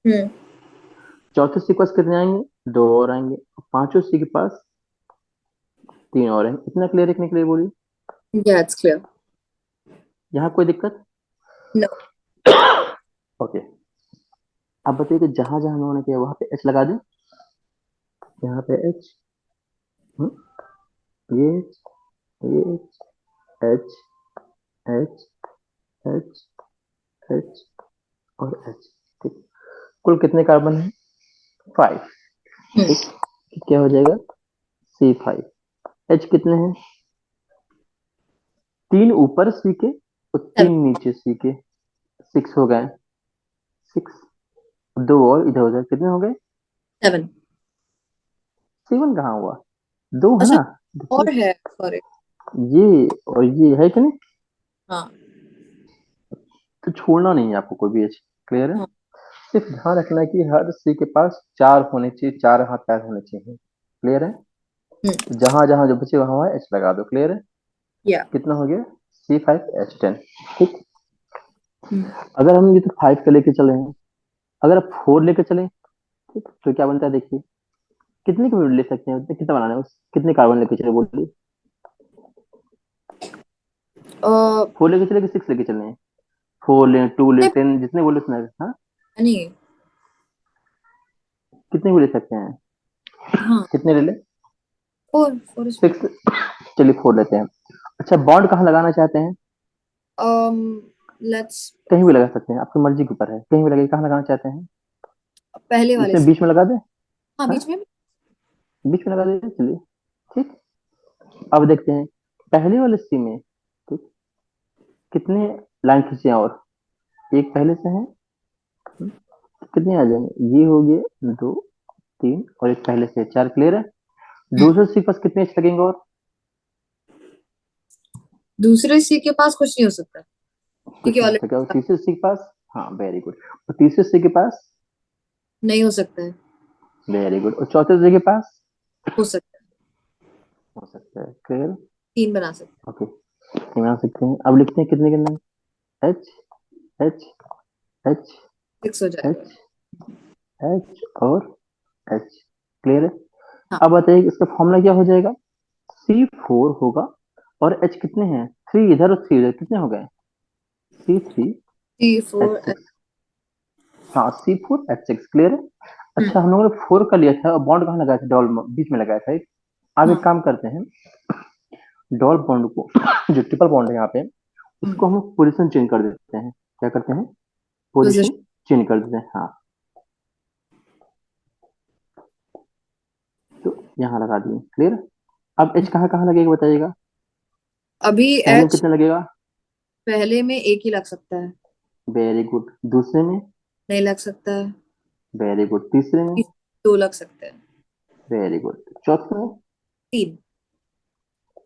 हम्म। चौथे सी के पास कितने आएंगे? दो और आएंगे। पांचों सी के पास तीन और आएंगे। इतना क्लियर है कि नहीं क्लियर बोलिए? या इट्स क्लियर। यहाँ कोई दिक्कत? नो। ओके, अब बताइए कि जहां जहां हम लोगों ने किया वहां पे एच लगा दें। यहाँ पे एच, ये ये एच, एच, एच, एच और एच। ठीक, कुल कितने कार्बन है? 5। हम्म। ठीक, तो क्या हो जाएगा? C5। एच कितने हैं? तीन ऊपर सी के और 7। तीन नीचे सी के, 6 हो गए। 6, दो और इधर उधर कितने हो गए? 7। 7 कहाँ हुआ? दो है अच्छा, ना, देखिए। और है, सॉरी। ये और ये है कि नहीं? हाँ। तो छोड़ना नहीं है आपको कोई भी एच, क्लियर है? हाँ। सिर्फ ध्यान रखना है कि हर सी के पास चार होने चाहिए, चार हाथ पैर होने चाहिए, क्लियर है? हम्म। जहां जहां जो बचे वहां वहां एच लगा दो, क्लियर है? या। कितना हो गया? C5H10। ठीक, हम्म। अगर हम ये तो 5 का लेके चले हैं, अगर आप 4 लेके चले, ठीक, तो क्या बनता है देखिए। कितने का ले सकते हैं, कितना बनाना है उस, कितने कार्बन लेके चले बोलिए? फोर लेके चले कि 6 लेके चले हैं? 4 ले, 2 ले, 10, जितने बोले उतने। हाँ, नहीं। कितने भी ले सकते हैं? हाँ, कितने ले ले? 4 इज फाइन। 6, चलिए 4 लेते हैं। अच्छा, बॉन्ड कहाँ लगाना चाहते हैं? लेट्स। कहीं भी लगा सकते हैं, आपकी मर्जी के ऊपर है, कहीं भी लगे, कहाँ लगाना चाहते हैं? पहले वाले इसमें से। बीच में लगा दें? हाँ, हाँ, बीच में भी। बीच में लगा दें, चलिए। ठीक, अब देखते हैं पहले वाले सी में, ठीक, कितने लाइन खींचे हैं? और एक पहले से है, कितने आ जाएंगे? ये हो गए दो, तीन और एक पहले से, चार, क्लियर है? हम्म। दूसरे सी पास कितने एच लगेंगे? और दूसरे सी के पास कुछ नहीं हो सकता क्योंकि कुछ नहीं हो ऑलरेडी सका, और तीसरे सी के पास, हाँ वेरी गुड, और तीसरे सी के पास, नहीं हो सकता है। वेरी गुड, और चौथे सी के पास हो सकता है। हो सकता है, क्लियर? 3 बना सकते ओके, बना सकते हैं। अब लिखते हैं कितने कितने, एच, एच, एच, हैं, 6 हो जाएगा। एच, एच और एच, क्लियर है? हाँ। अब बताइए इसका फॉर्मूला क्या हो जाएगा? C4 होगा, और एच कितने हैं? 3 इधर और 3 इधर, कितने हो गए? C3 C4। H6। हाँ, C4H6, क्लियर है? हम्म। अच्छा, हम लोगों ने 4 का लिया था और बॉन्ड कहाँ लगाया था? डॉल बीच में लगाया था एक। अब एक हाँ। काम करते हैं, डॉल बॉन्ड को जो ट्रिपल बॉन्ड है यहाँ पे, उसको हम पोजीशन चेंज कर देते हैं। क्या करते हैं? Position position. चेंज कर देते हैं, हाँ। तो यहाँ लगा दिए, क्लियर? अब एच कहाँ कहाँ लगेगा बताइएगा। अभी पहले में एच कितना लगेगा? पहले में एक ही लग सकता है। Very good. दूसरे में? नहीं लग सकता है। Very good. तीसरे में? दो लग सकते हैं। Very good. चौथे में? तीन।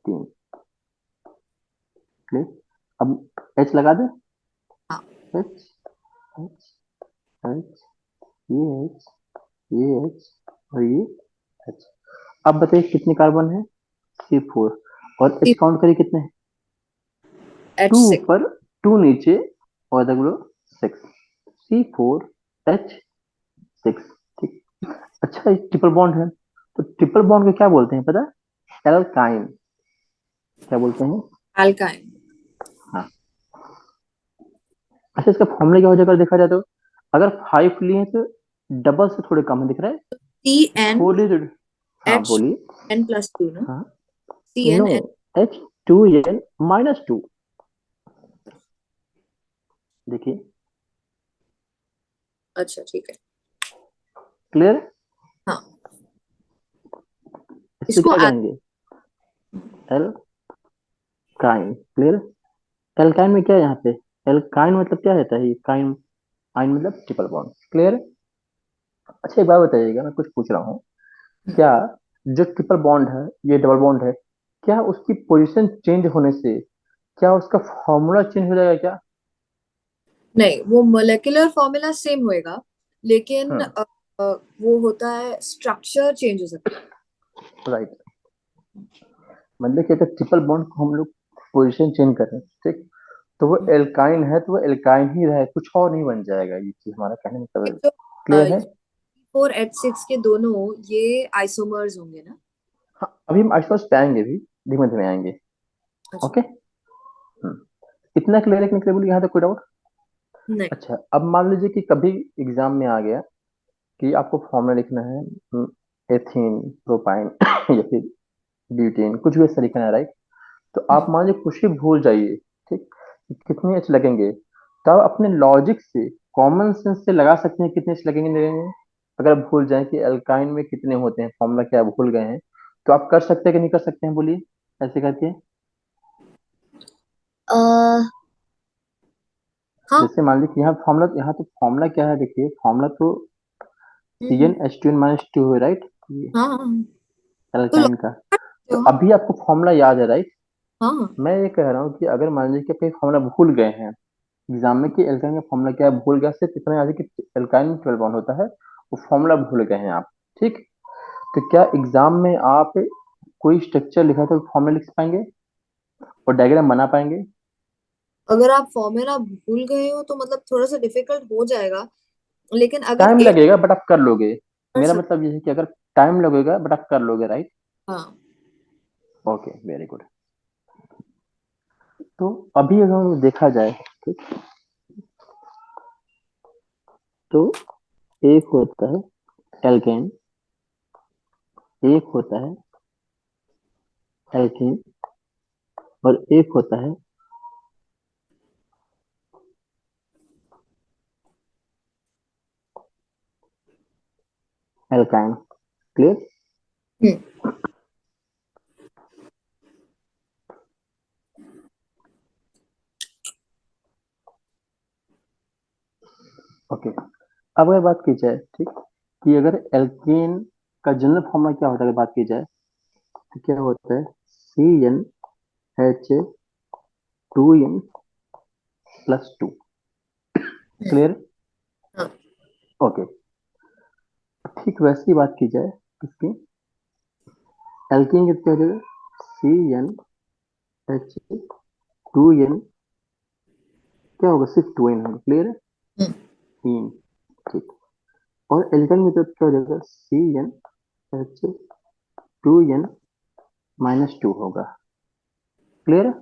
तीन। क्लियर। अब एच लगा दे। हाँ। एच, एच, एच, ये एच, ये एच और ये एच। अब बताइए कितने कार्बन है? C4। और एच काउंट करिए कितने हैं? H two six. ऊपर, टू नीचे, और दगड़ो 6। C4H6। ठीक। अच्छा, एक ट्रिपल बॉन्ड है, तो ट्रिपल बॉन्ड को क्या बोलते हैं पता है? एल्काइन। क्या बोलते हैं? अल्काइन। हाँ। अच्छा, इसका फॉर्मूला क्या हो जाएगा देखा जाए तो? अगर 5 लिए तो डबल से थोड़े कम है, दिख रहा है? सी एन थोड़े थोड़े। हाँ एच बोलिए। एन प्लस टू ना। हाँ। C N no. N. H2n-2। देखिए। अच्छा ठीक है। क्लियर। हाँ। इससे इसको क्या कहेंगे? एल्काइन। क्लियर। एल्काइन में क्या है यहाँ पे? एल्काइन मतलब क्या रहता है ये काइन? आइन मतलब ट्रिपल बॉन्ड। क्लियर। अच्छा, एक बात बताइएगा, मैं कुछ पूछ रहा हूँ। क्या जो ट्रिपल बॉन्ड है, ये डबल बॉन्ड है, क्या उसकी पोजीशन चेंज होने से क्या उसका फॉर्मूला चेंज हो जाएगा क्या? नहीं, वो मोलेकुलर फॉर्मूला सेम होएगा, लेकिन हम्म। वो होता है स्ट्रक्चर चेंज हो सकता राइट। मतलब क्या, ट्रिपल बॉन्ड को हम लोग पोजीशन चेंज कर रहे हैं, ठीक? तो वो है। एल्काइन है तो वो एल्काइन ही रहे, कुछ और नहीं बन जाएगा, ये चीज हमारा कहने का ये मतलब। जो क्लियर है? फोर एच सिक्स के दोनों ये आइसोमर्स होंगे ना। हाँ, अभी हम आसपास पे आएंगे, भी धीमे धीमे आएंगे। अच्छा। ओके। इतना क्लियर है कि नहीं clear बोलिए, यहाँ तक कोई डाउट? नहीं। अच्छा, अब मान लीजिए कि कभी एग्जाम में आ गया कि आपको फॉर्मूला लिखना है, एथीन, प्रोपाइन या फिर ब्यूटेन, कुछ भी ऐसा लिखना है, राइट? तो आप मान लीजिए कुछ ही भूल जाइए, ठीक, कि कितने एच लगेंगे, तो आप अपने लॉजिक से, कॉमन सेंस से लगा सकते हैं कितने एच लगेंगे नहीं लगेंगे। अगर आप भूल जाए कि एल्काइन में कितने होते हैं, फॉर्मूला क्या है, भूल गए हैं, तो आप कर सकते हैं कि नहीं कर सकते हैं, बोलिए ऐसे करके। अह हाँ। जैसे मान लीजिए कि यहाँ फॉर्मूला, यहाँ तो फॉर्मूला क्या है, देखिए फॉर्मूला तो C hmm. N H two N minus two है, राइट? ये हाँ हाँ हाँ। तो एल्काइन लॉजिक का। करते तो हो। अभी आपको फॉर्मूला याद है, राइट? हाँ हाँ। मैं ये कह रहा हूँ कि अगर मान लीजिए कि आप फॉर्मूला भूल गए हैं एग्जाम में, कि एल्काइन का फॉर्मूला क्या है, भूल गया, सिर्फ इतना याद है कि एल्काइन में 12 बॉन्ड होता है, वो फॉर्मूला भूल गए हैं आप, ठीक? तो क्या एग्जाम में आप कोई स्ट्रक्चर लिखा तो फॉर्मूला लिख पाएंगे और डायग्राम बना पाएंगे? अगर आप फॉर्मूला भूल गए हो तो मतलब थोड़ा सा डिफिकल्ट हो जाएगा, लेकिन अगर टाइम एक लगेगा बट आप कर लोगे। कर मेरा सक। मतलब ये है कि अगर टाइम लगेगा बट आप कर लोगे, राइट? हाँ। Okay, very good. तो अभी अगर देखा जाए, ठीक, तो एक होता है एल्केन, एक होता है एल्कीन, और एक होता है एल्काइन। क्लियर। हम्म। ओके। अब अगर बात की जाए, ठीक, कि अगर एल्कीन का जनरल फॉर्मूला क्या होता है, अगर बात की जाए तो क्या होता है? CnH2n+2। क्लियर। हाँ। ओके। ठीक वैसी बात की जाए किसकी? एल्कीन की, क्या हो जाएगा? CnH2n, क्या होगा? सिर्फ 2n होगा। क्लियर है? हम्म। तीन। ठीक। और एल्काइन की तरफ क्या हो जाएगा? CnH2n-2 होगा। क्लियर है?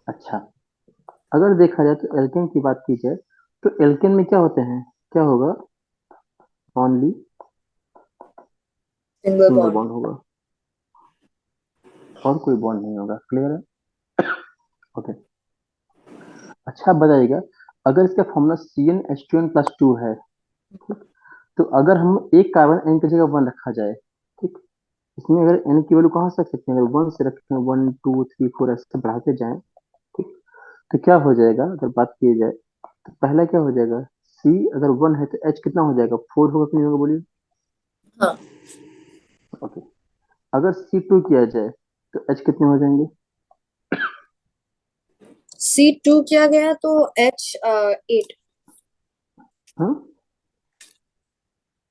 अच्छा, अगर देखा जाए तो एल्केन की बात की जाए तो एल्केन में क्या होते हैं, क्या होगा? Only single single bond. Bond होगा, और कोई बॉन्ड नहीं होगा। क्लियर है? ओके। अच्छा, आप बताइएगा, अगर इसका फॉर्मूला CnH2n+2 है, ठीक, तो अगर हम एक कार्बन एन की जगह वन रखा जाए, ठीक, इसमें अगर एन की वैल्यू कहाँ से रख सकते हैं, अगर वन से रखते हैं, 1 2 3 4 ऐसे बढ़ाते जाएं, ठीक, तो क्या हो जाएगा अगर बात की जाए, तो पहला क्या हो जाएगा, सी अगर 1 है तो एच कितना हो जाएगा, 4 होगा कि नहीं होगा, बोलिए। हाँ, ओके। अगर C2 किया जाए तो एच कितने हो जाएंगे। C2 किया गया तो H8, हाँ।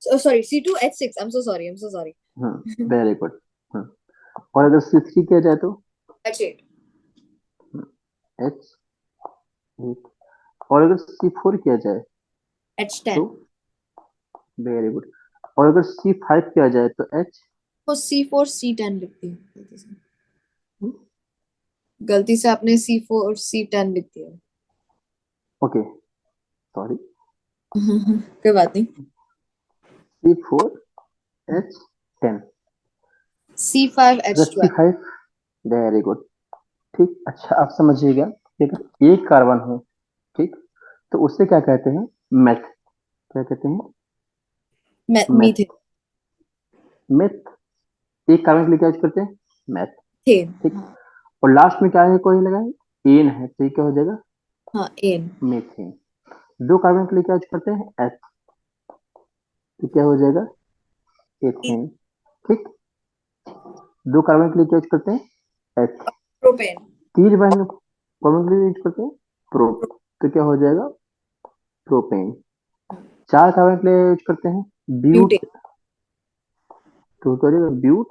Sorry C2H6, I am so sorry. हाँ, वेरी गुड। हाँ, और अगर C3 किया जाए तो H8, H8, और अगर C4 किया जाए तो H10। वेरी गुड, और अगर C5 किया जाए तो H। वो C4 C10 लिखती है गलती से आपने C4 C10 लिख दिया। Okay, sorry. कोई बात नहीं। C4H10, अगर सी C5H12। फाइव वेरी गुड, ठीक। अच्छा, आप समझिएगा कि अगर एक कार्बन हो, ठीक, तो उससे क्या कहते हैं, मेथ, क्या कहते हैं, मेथ। मीथेन। मेथ, एक कार्बन के लिए क्या यूज करते हैं, मेथ, थे। ठीक। हाँ। और लास्ट में क्या है, कोई लगा है एन है, तो ये क्या हो जाएगा, हाँ, एन। मीथेन। दो कार्बन के लिए क्या यूज करते हैं, एच, तो क्या हो जाएगा, एथेन, ठीक। दो कार्बन के लिए क्या यूज करते हैं, एच। प्रोपेन। तीन कार्बन कार्बन के लिए यूज करते हैं, प्रो, तो क्या हो जाएगा, प्रोपेन। चार कार्बन के लिए यूज करते हैं, ब्यूटेन। ब्यूट, तो क्या हो जाएगा, ब्यूट,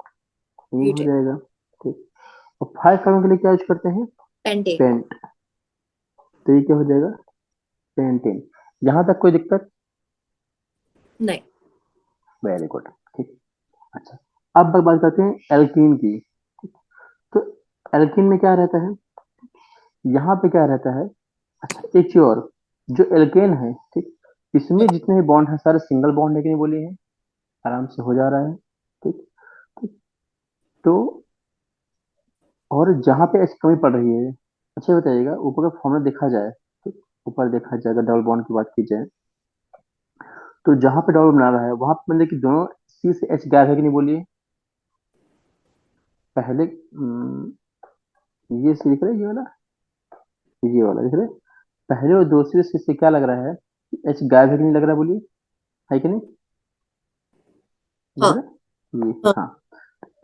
इन हो ब्यूटेन। जाएगा, ठीक। और फाइव कार्बन के लिए क्या यूज करते हैं, पेंटेन। पेंट, तो ये क्या हो जाएगा, पेंटेन। यहाँ तक कोई दिक्कत, नहीं। वेरी गुड, ठीक। अच्छा, अब बात करते हैं एल्कीन की। तो एल्कीन में क्या रहता है, यहाँ पे क्या रहता है, अच्छा एक चीज और, जो एल्केन है, ठीक, इसमें जितने भी बॉन्ड है सारे सिंगल बॉन्ड है कि नहीं, बोलिए, है, आराम से हो जा रहा है, ठीक। ठीक। तो और जहाँ पे एच कमी पड़ रही है, अच्छा ये बताइएगा, ऊपर का फॉर्मूला देखा जाए, ठीक, ऊपर देखा जाएगा, डबल बॉन्ड की बात की जाए, तो जहाँ पे डबल बना रहा है वहां पे मतलब कि दोनों सी से एच गैप है कि नहीं, बोलिए। पहले ये सी दिख रहा है, ये वाला, ये वाला दिख रहा है, पहले और दूसरे सी से क्या लग रहा है, एच गैप है कि नहीं लग रहा है, बोलिए, है कि नहीं, दिख हाँ। रहा है ये, हाँ। हाँ।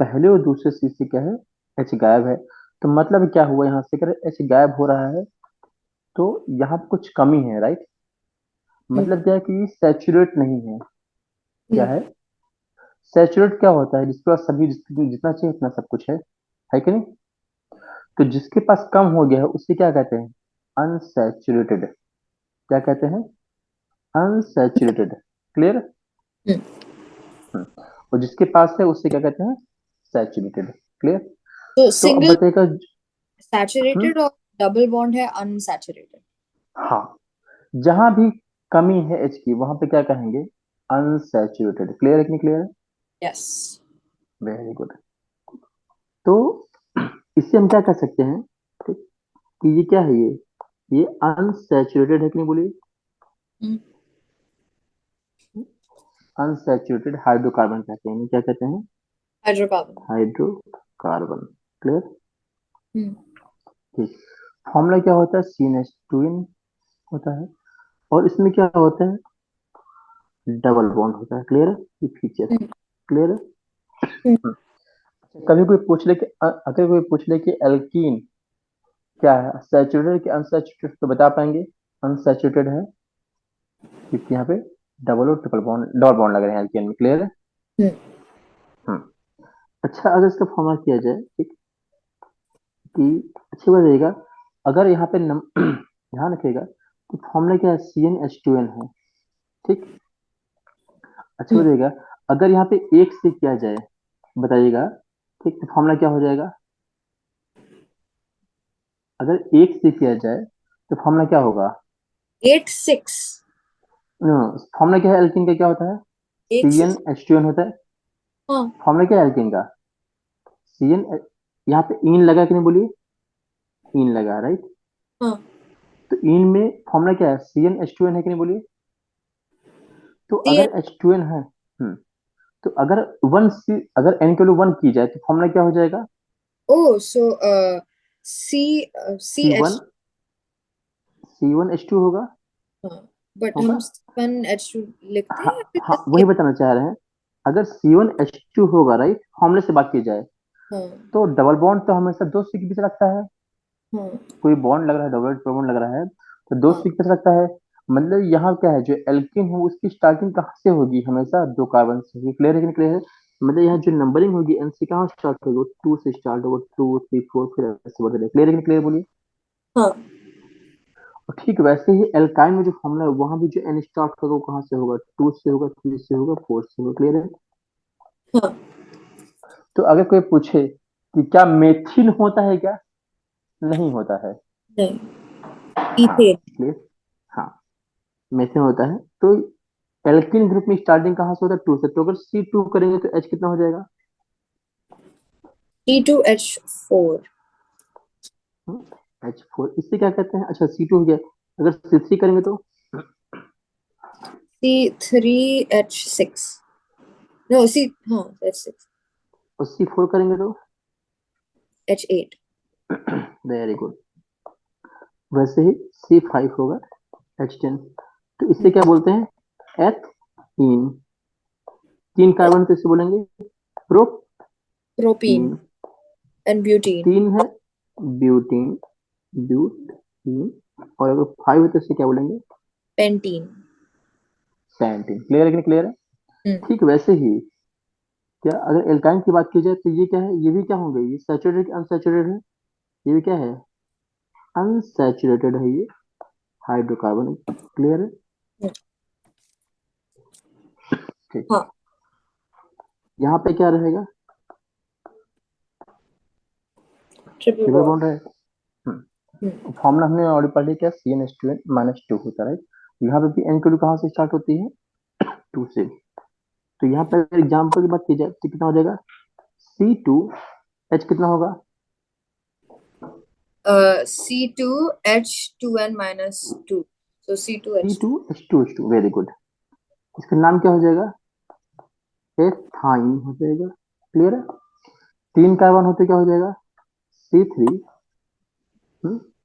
पहले और दूसरे सी से क्या है, एच गायब है, तो मतलब क्या हुआ, यहाँ से अगर एच गायब हो रहा है तो यहाँ पे कुछ कमी है, राइट, हम्म। मतलब क्या है कि सैचुरेट नहीं है, क्या हम्म। है, सैचुरेट क्या होता है, जिसके पास सभी जितना चाहिए उतना सब कुछ है कि नहीं, तो जिसके पास कम हो गया है उसे क्या कहते हैं, अनसैचुरेटेड, क्या कहते हैं, अनसैचुरेटेड, क्लियर। हम्म। और जिसके पास है उससे क्या कहते हैं, सैचुरेटेड, क्लियर। तो तो अब सिंगल बताइएगा, हम्म, सैचुरेटेड और डबल बॉन्ड है अनसैचुरेटेड। हाँ, जहां भी कमी है एच की वहां पे क्या कहेंगे, अनसैचुरेटेड, क्लियर है कि नहीं, क्लियर है, यस। Very good. तो इससे हम क्या कर सकते हैं, ठीक, कि ये क्या है, ये अनसैचुरेटेड है कि नहीं, बोलिए, अनसैचुरेटेड हाइड्रोकार्बन कहते हैं, इन्हें क्या कहते हैं, हाइड्रोकार्बन। हाइड्रोकार्बन, क्लियर, हम्म। ठीक। फॉर्मूला क्या होता है, CnH2n होता है, और इसमें क्या होता है, डबल बॉन्ड होता है, क्लियर है, ये फीचर, हम्म। क्लियर है। हम्म। कभी कोई पूछ ले कि अगर कोई पूछ ले कि एल्कीन क्या है, सैचुरेटेड कि अनसैचुरेटेड, तो बता पाएंगे, अनसैचुरेटेड है, क्योंकि यहाँ पे डबल और ट्रिपल बॉन्ड, डबल बॉन्ड लग रहे हैं एल्केन में, क्लियर है। हम्म। हम्म। अच्छा, अगर इसका फॉर्मुला किया जाए, ठीक, कि अच्छी बात रहेगा, अगर यहाँ पे ध्यान रखिएगा कि फॉर्मूला क्या है, CnH2n है, ठीक। अच्छा हम्म। बताइएगा, अगर यहाँ पे एक से किया जाए, बताइएगा, ठीक, तो फॉर्मूला क्या हो जाएगा, अगर एक से किया जाए तो फॉर्मूला क्या होगा, 8 6। फॉर्मूला क्या है, एल्कीन का क्या होता है, एक सी से। एन एच टू एन होता है, हाँ। फॉर्मूला क्या है एल्कीन का, CN, यहाँ पे इन लगा कि नहीं, बोलिए, इन लगा, राइट, हाँ। तो इन में फॉर्मूला क्या है, CnH2n है कि नहीं, बोलिए। तो सी एन। अगर H2n है, तो अगर अगर n इक्वल 1 की जाए तो फॉर्मूला क्या हो जाएगा? ओ सो सी सी सी वन एच। C1H2 होगा। हाँ, बट होगा। हम C1H2 लिखते हैं हाँ या फिर हाँ, just वही बताना चाह रहे हैं। अगर C1H2 होगा, राइट, फॉर्मूले से बात की जाए, हाँ तो डबल बॉन्ड तो हमेशा दो सी के बीच रखता है। हाँ कोई बॉन्ड लग रहा है, डबल बॉन्ड लग रहा है, तो दो हाँ सी के बीच रखता है। मतलब यहाँ क्या है, जो एल्किन है उसकी स्टार्टिंग कहाँ से होगी? हमेशा दो कार्बन से होगी। क्लियर है कि नहीं क्लियर है? मतलब यहाँ जो नंबरिंग होगी एन सी कहाँ स्टार्ट होगी? 2 से स्टार्ट होगा, 2 3 4, फिर ऐसे बढ़ते। क्लियर है कि नहीं क्लियर? बोलिए। हाँ और ठीक वैसे ही एल्काइन में जो फॉर्मूला है वहां भी जो एन स्टार्ट होगा वो कहाँ से होगा? 2 से होगा, 3 से होगा, 4 से होगा। क्लियर है? हाँ। तो अगर कोई पूछे कि क्या मेथिल होता है क्या? नहीं होता है। नहीं, हाँ। इथेन। क्लियर। हाँ, मेथिल होता है। तो एल्किन ग्रुप में स्टार्टिंग कहाँ से होता है? 2 से। तो अगर C2 करेंगे तो H कितना हो जाएगा? C2H4। H4। इससे क्या कहते हैं? अच्छा, C2 हो गया। अगर C3 करेंगे तो? C3H6। नो सी, हाँ H6। और C4 करेंगे तो? H8। Very good. वैसे ही C5 होगा, H10। तो इससे क्या बोलते हैं? एथीन। 3 कार्बन तो इसे बोलेंगे प्रोपीन प्रोपीन। And butene. 3 है ब्यूटीन, ब्यूटीन। और अगर 5 है तो इसे क्या बोलेंगे? पेंटीन। पैंटीन। क्लियर है कि नहीं क्लियर है? हम्म। ठीक वैसे ही, क्या अगर एल्काइन की बात की जाए तो ये क्या है? ये भी क्या होंगे? ये सैचुरेटेड अनसैचुरेटेड है? ये भी क्या है? अनसैचुरेटेड है ये, हाइड्रोकार्बन। क्लियर है? ठीक। हाँ, यहाँ पे क्या रहेगा? Triple triple bond. बॉन्ड है। फॉर्मूला हमने ऑलरेडी पढ़ लिया, क्या? CnH2n-2 होता है। यहाँ पे भी एन की कहाँ से स्टार्ट होती है? 2 से। तो यहाँ पर अगर एग्जाम्पल की बात की जाए तो कितना हो जाएगा? C2H कितना होगा? C2H2n-2, so C C2H2। Two H two H two very good. इसका नाम क्या हो जाएगा? एथाइन हो जाएगा। क्लियर है? 3 कार्बन होते क्या हो जाएगा? C3।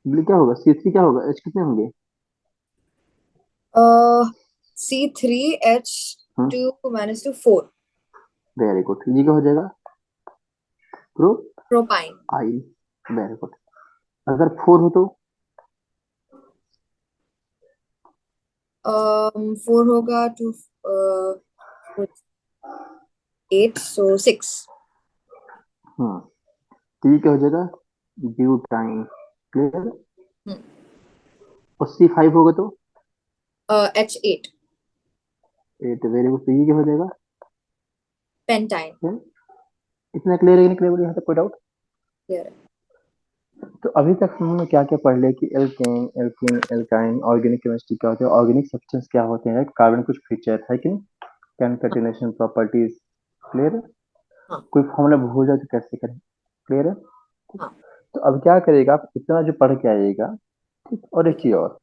बोले क्या होगा? C3 क्या होगा? H कितने होंगे? C3H2-4। Very good. ये क्या हो जाएगा? प्रोपाइल। प्रोपाइन। Very good. अगर 4 हो तो? 4 होगा टू 8, so 6। हम्म तो ये क्या हो जाएगा? ब्यूटाइन। क्लियर। और C5 होगा तो? H8। 8। Very good. तो ये क्या हो जाएगा? पेंटाइन। Then, इतना क्लियर है कि नहीं क्लियर? यहाँ तक कोई डाउट? क्लियर है। तो अभी तक हमने क्या क्या पढ़ लिया कि alkane, alkene, alkyne, organic chemistry क्या होता है, ऑर्गेनिक सब्सटेंस क्या होते हैं, कार्बन कुछ फीचर है कि नहीं, कॉन्केटिनेशन प्रॉपर्टीज। क्लियर है? हाँ कोई फॉर्मूला भूल जाए तो कैसे करें? क्लियर है? हाँ। तो अब क्या करेगा, आप इतना जो पढ़ के आइएगा, ठीक। और एक ठीक है। चीज और,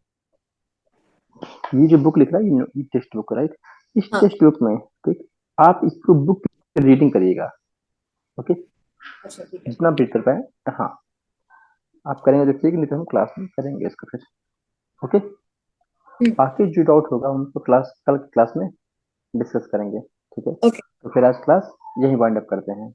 ये जो बुक लिख रहा है ये टेक्स्ट बुक, राइट, इस हाँ। टेक्स्ट बुक में, ठीक, आप इसको बुक रीडिंग करिएगा। ओके? अच्छा ठीक है। जितना रीड कर पाए। हाँ, आप करेंगे तो ठीक, नहीं तो हम क्लास में करेंगे इसको फिर। ओके? हम्म। बाकी जो डाउट होगा उनको कल क्लास में डिस्कस करेंगे। ठीक है? ओके। तो फिर आज क्लास यही वाइंड अप करते हैं।